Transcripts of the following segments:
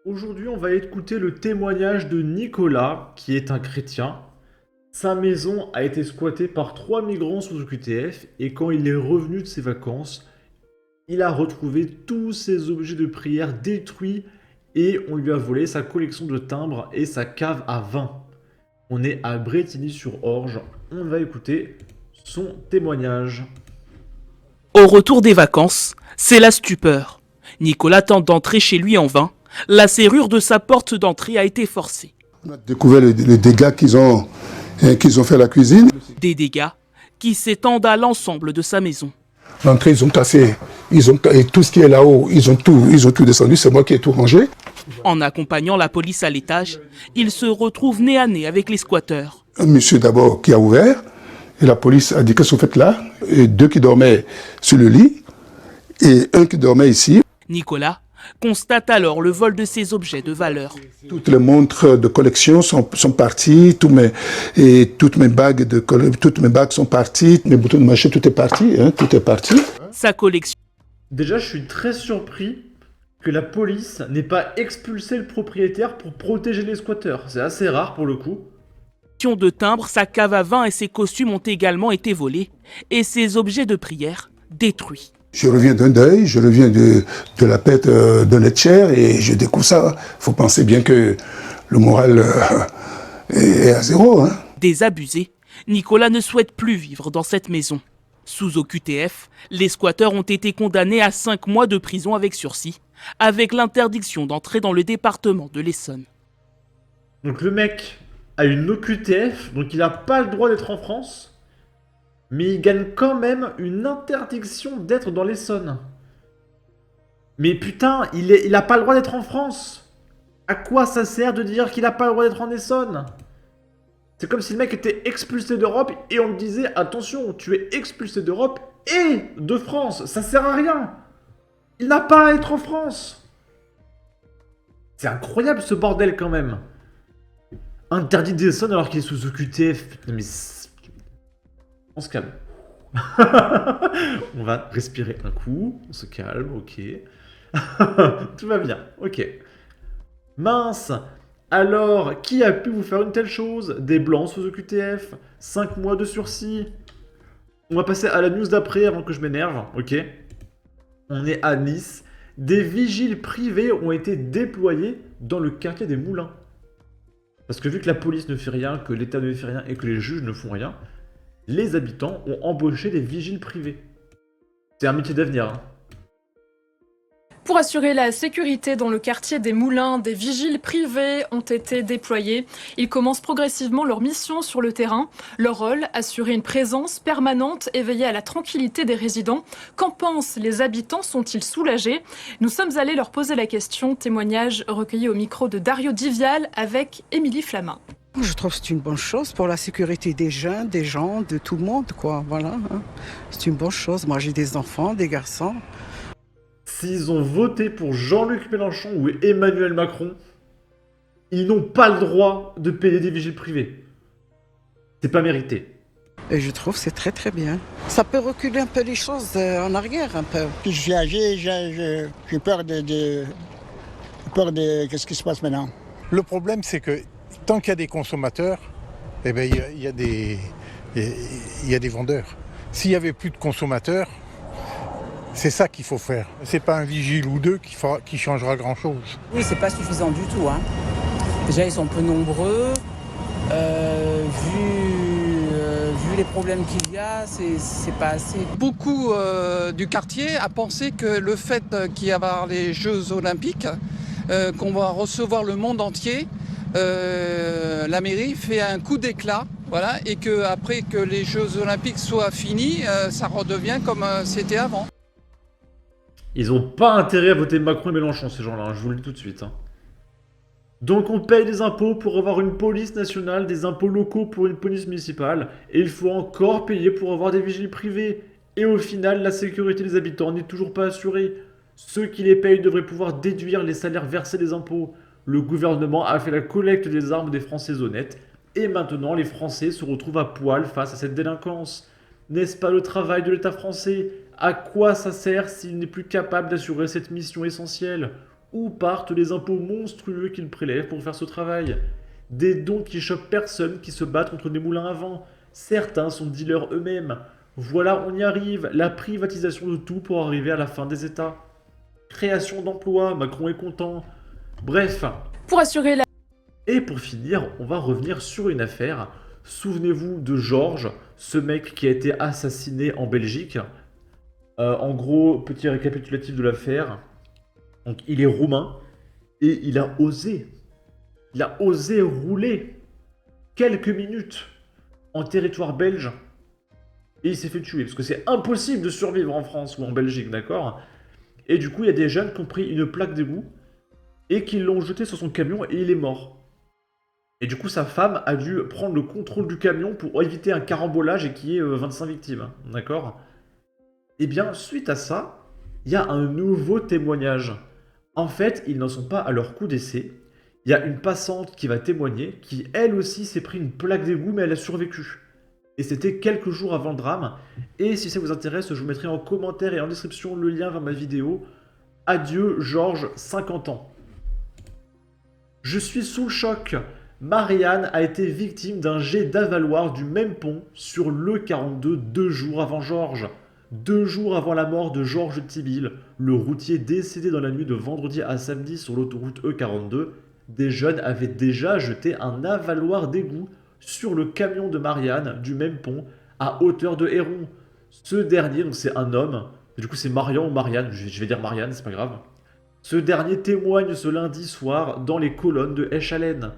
Aujourd'hui, on va écouter le témoignage de Nicolas, qui est un chrétien. Sa maison a été squattée par 3 migrants sous OQTF et quand il est revenu de ses vacances, il a retrouvé tous ses objets de prière détruits et on lui a volé sa collection de timbres et sa cave à vin. On est à Brétigny-sur-Orge. On va écouter son témoignage. Au retour des vacances, c'est la stupeur. Nicolas tente d'entrer chez lui en vain. La serrure de sa porte d'entrée a été forcée. On a découvert les dégâts qu'ils ont fait à la cuisine. Des dégâts qui s'étendent à l'ensemble de sa maison. L'entrée, ils ont cassé, et tout ce qui est là-haut, ils ont tout descendu, c'est moi qui ai tout rangé. En accompagnant la police à l'étage, il se retrouve nez à nez avec les squatteurs. Un monsieur d'abord qui a ouvert, et la police a dit qu'est-ce que vous faites là, et 2 qui dormaient sur le lit, et 1 qui dormait ici. Nicolas constate alors le vol de ses objets de valeur. Toutes les montres de collection sont parties, toutes mes bagues sont parties, mes boutons de machet, tout est parti, tout est parti. Sa collection Déjà, je suis très surpris que la police n'ait pas expulsé le propriétaire pour protéger les squatteurs. C'est assez rare pour le coup. de timbres, sa cave à vin et ses costumes ont également été volés et ses objets de prière détruits. Je reviens d'un deuil, je reviens de la perte d'un être cher et je découvre ça. Il faut penser bien que le moral est à zéro. Désabusé, Nicolas ne souhaite plus vivre dans cette maison. Sous OQTF, les squatteurs ont été condamnés à 5 mois de prison avec sursis, avec l'interdiction d'entrer dans le département de l'Essonne. Donc le mec a une OQTF, donc il n'a pas le droit d'être en France, mais il gagne quand même une interdiction d'être dans l'Essonne. Mais putain, il a pas le droit d'être en France. À quoi ça sert de dire qu'il a pas le droit d'être en Essonne? C'est comme si le mec était expulsé d'Europe et on me disait attention, tu es expulsé d'Europe et de France, ça sert à rien. Il n'a pas à être en France. C'est incroyable ce bordel quand même. Interdit d'Essonne alors qu'il est sous OQTF. Putain, mais on se calme. On va respirer un coup, on se calme, ok. Tout va bien, ok. Mince. Alors, qui a pu vous faire une telle chose? Des blancs sous OQTF, 5 mois de sursis. On va passer à la news d'après avant que je m'énerve, ok. On est à Nice. Des vigiles privés ont été déployés dans le quartier des Moulins. Parce que vu que la police ne fait rien, que l'État ne fait rien et que les juges ne font rien, les habitants ont embauché des vigiles privés. C'est un métier d'avenir, hein. Pour assurer la sécurité dans le quartier des Moulins, des vigiles privés ont été déployés. Ils commencent progressivement leur mission sur le terrain. Leur rôle, assurer une présence permanente et veiller à la tranquillité des résidents. Qu'en pensent les habitants? Sont-ils soulagés? Nous sommes allés leur poser la question. Témoignage recueilli au micro de Dario Divial avec Émilie Flamin. Je trouve que c'est une bonne chose pour la sécurité des jeunes, des gens, de tout le monde, quoi. Voilà. C'est une bonne chose. Moi, j'ai des enfants, des garçons. S'ils ont voté pour Jean-Luc Mélenchon ou Emmanuel Macron, ils n'ont pas le droit de payer des vigiles privés. C'est pas mérité. Et je trouve que c'est très très bien. Ça peut reculer un peu les choses en arrière, un peu. Je suis âgé, j'ai peur de qu'est-ce qui se passe maintenant. Le problème, c'est que tant qu'il y a des consommateurs, eh ben, il y a des vendeurs. S'il n'y avait plus de consommateurs, c'est ça qu'il faut faire. C'est pas un vigile ou deux qui changera grand-chose. Oui, c'est pas suffisant du tout. Déjà, ils sont peu nombreux. Vu les problèmes qu'il y a, c'est pas assez. Beaucoup du quartier a pensé que le fait qu'il y ait les Jeux Olympiques, qu'on va recevoir le monde entier, la mairie fait un coup d'éclat, voilà, et que après que les Jeux Olympiques soient finis, ça redevient comme c'était avant. Ils ont pas intérêt à voter Macron et Mélenchon, ces gens-là, hein, je vous le dis tout de suite. Donc on paye des impôts pour avoir une police nationale, des impôts locaux pour une police municipale, et il faut encore payer pour avoir des vigiles privés. Et au final, la sécurité des habitants n'est toujours pas assurée. Ceux qui les payent devraient pouvoir déduire les salaires versés des impôts. Le gouvernement a fait la collecte des armes des Français honnêtes, et maintenant les Français se retrouvent à poil face à cette délinquance. N'est-ce pas le travail de l'État français? À quoi ça sert s'il n'est plus capable d'assurer cette mission essentielle? Où partent les impôts monstrueux qu'ils prélèvent pour faire ce travail? Des dons qui choquent personne, qui se battent contre des moulins à vent. Certains sont dealers eux-mêmes. Voilà, on y arrive. La privatisation de tout pour arriver à la fin des États. Création d'emplois, Macron est content. Bref. Pour assurer la Et pour finir, on va revenir sur une affaire. Souvenez-vous de Georges, ce mec qui a été assassiné en Belgique. En gros, petit récapitulatif de l'affaire. Donc, il est roumain et il a osé. Il a osé rouler quelques minutes en territoire belge et il s'est fait tuer. Parce que c'est impossible de survivre en France ou en Belgique, d'accord? Et du coup, il y a des jeunes qui ont pris une plaque d'égout et qui l'ont jeté sur son camion et il est mort. Et du coup, sa femme a dû prendre le contrôle du camion pour éviter un carambolage et qu'il y ait 25 victimes, d'accord? Et bien, suite à ça, il y a un nouveau témoignage. En fait, ils n'en sont pas à leur coup d'essai. Il y a une passante qui va témoigner, qui elle aussi s'est pris une plaque d'égout, mais elle a survécu. Et c'était quelques jours avant le drame. Et si ça vous intéresse, je vous mettrai en commentaire et en description le lien vers ma vidéo. Adieu Georges, 50 ans. Je suis sous le choc. Marianne a été victime d'un jet d'avaloir du même pont sur l'E42 2 jours avant Georges. 2 jours avant la mort de Georges Tibil, le routier décédé dans la nuit de vendredi à samedi sur l'autoroute E42, des jeunes avaient déjà jeté un avaloir d'égout sur le camion de Marianne du même pont à hauteur de Héron. Ce dernier, donc c'est un homme, du coup c'est Marian ou Marianne, je vais dire Marianne, c'est pas grave. Ce dernier témoigne ce lundi soir dans les colonnes de Eschalen.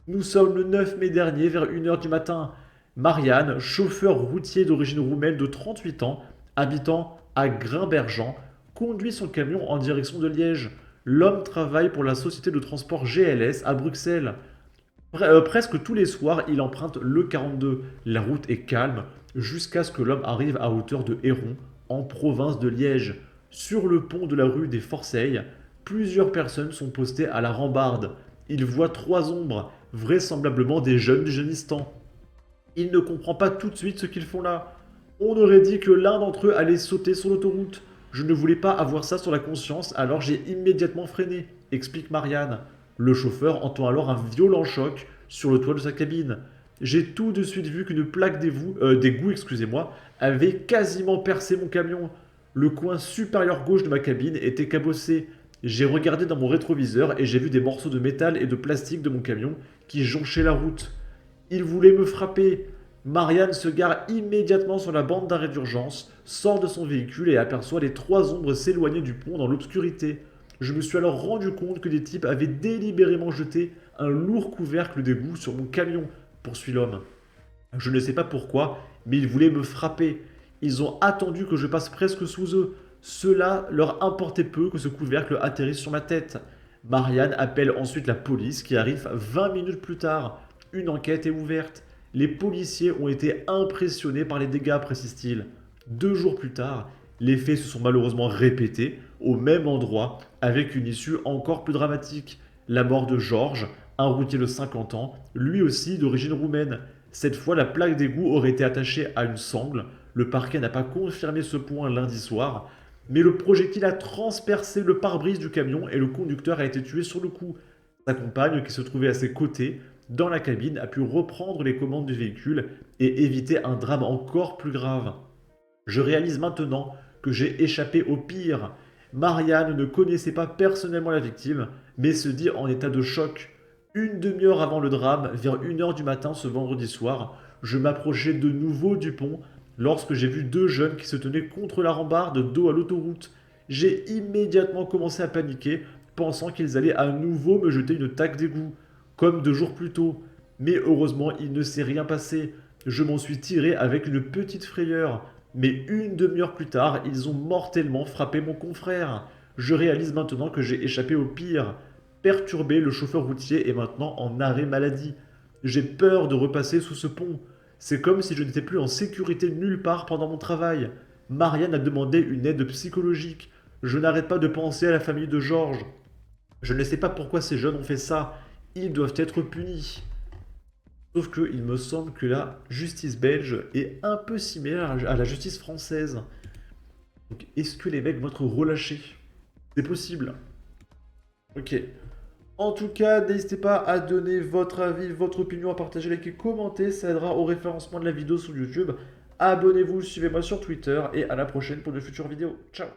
Nous sommes le 9 mai dernier vers 1h du matin. Marianne, chauffeur routier d'origine roumaine de 38 ans, habitant à Grimbergen, conduit son camion en direction de Liège. L'homme travaille pour la société de transport GLS à Bruxelles. Presque tous les soirs, il emprunte l'E42. La route est calme jusqu'à ce que l'homme arrive à hauteur de Héron, en province de Liège. Sur le pont de la rue des Forceilles, plusieurs personnes sont postées à la rambarde. Il voit 3 ombres, vraisemblablement des jeunes du Jeunistan. Il ne comprend pas tout de suite ce qu'ils font là. On aurait dit que l'un d'entre eux allait sauter sur l'autoroute. Je ne voulais pas avoir ça sur la conscience, alors j'ai immédiatement freiné, explique Marianne. Le chauffeur entend alors un violent choc sur le toit de sa cabine. J'ai tout de suite vu qu'une plaque d'égout, avait quasiment percé mon camion. Le coin supérieur gauche de ma cabine était cabossé. J'ai regardé dans mon rétroviseur et j'ai vu des morceaux de métal et de plastique de mon camion qui jonchaient la route. Il voulait me frapper. Marianne se gare immédiatement sur la bande d'arrêt d'urgence, sort de son véhicule et aperçoit les 3 ombres s'éloigner du pont dans l'obscurité. Je me suis alors rendu compte que des types avaient délibérément jeté un lourd couvercle d'égout sur mon camion, poursuit l'homme. Je ne sais pas pourquoi, mais ils voulaient me frapper. Ils ont attendu que je passe presque sous eux. Cela leur importait peu que ce couvercle atterrisse sur ma tête. Marianne appelle ensuite la police qui arrive 20 minutes plus tard. Une enquête est ouverte. Les policiers ont été impressionnés par les dégâts, précise-t-il. 2 jours plus tard, les faits se sont malheureusement répétés au même endroit avec une issue encore plus dramatique. La mort de Georges, un routier de 50 ans, lui aussi d'origine roumaine. Cette fois, la plaque d'égout aurait été attachée à une sangle. Le parquet n'a pas confirmé ce point lundi soir, mais le projectile a transpercé le pare-brise du camion et le conducteur a été tué sur le coup. Sa compagne, qui se trouvait à ses côtés, dans la cabine, a pu reprendre les commandes du véhicule et éviter un drame encore plus grave. Je réalise maintenant que j'ai échappé au pire. Marianne ne connaissait pas personnellement la victime, mais se dit en état de choc. Une demi-heure avant le drame, vers 1h du matin ce vendredi soir, je m'approchais de nouveau du pont lorsque j'ai vu 2 jeunes qui se tenaient contre la rambarde dos à l'autoroute. J'ai immédiatement commencé à paniquer, pensant qu'ils allaient à nouveau me jeter une taque d'égout, comme 2 jours plus tôt. Mais heureusement, il ne s'est rien passé. Je m'en suis tiré avec une petite frayeur. Mais une demi-heure plus tard, ils ont mortellement frappé mon confrère. Je réalise maintenant que j'ai échappé au pire. Perturbé, le chauffeur routier est maintenant en arrêt maladie. J'ai peur de repasser sous ce pont. C'est comme si je n'étais plus en sécurité nulle part pendant mon travail. Marianne a demandé une aide psychologique. Je n'arrête pas de penser à la famille de Georges. Je ne sais pas pourquoi ces jeunes ont fait ça. Ils doivent être punis. Sauf qu'il me semble que la justice belge est un peu similaire à la justice française. Donc est-ce que les mecs vont être relâchés? C'est possible. Ok. En tout cas, n'hésitez pas à donner votre avis, votre opinion, à partager, liker, commenter. Ça aidera au référencement de la vidéo sur YouTube. Abonnez-vous, suivez-moi sur Twitter et à la prochaine pour de futures vidéos. Ciao!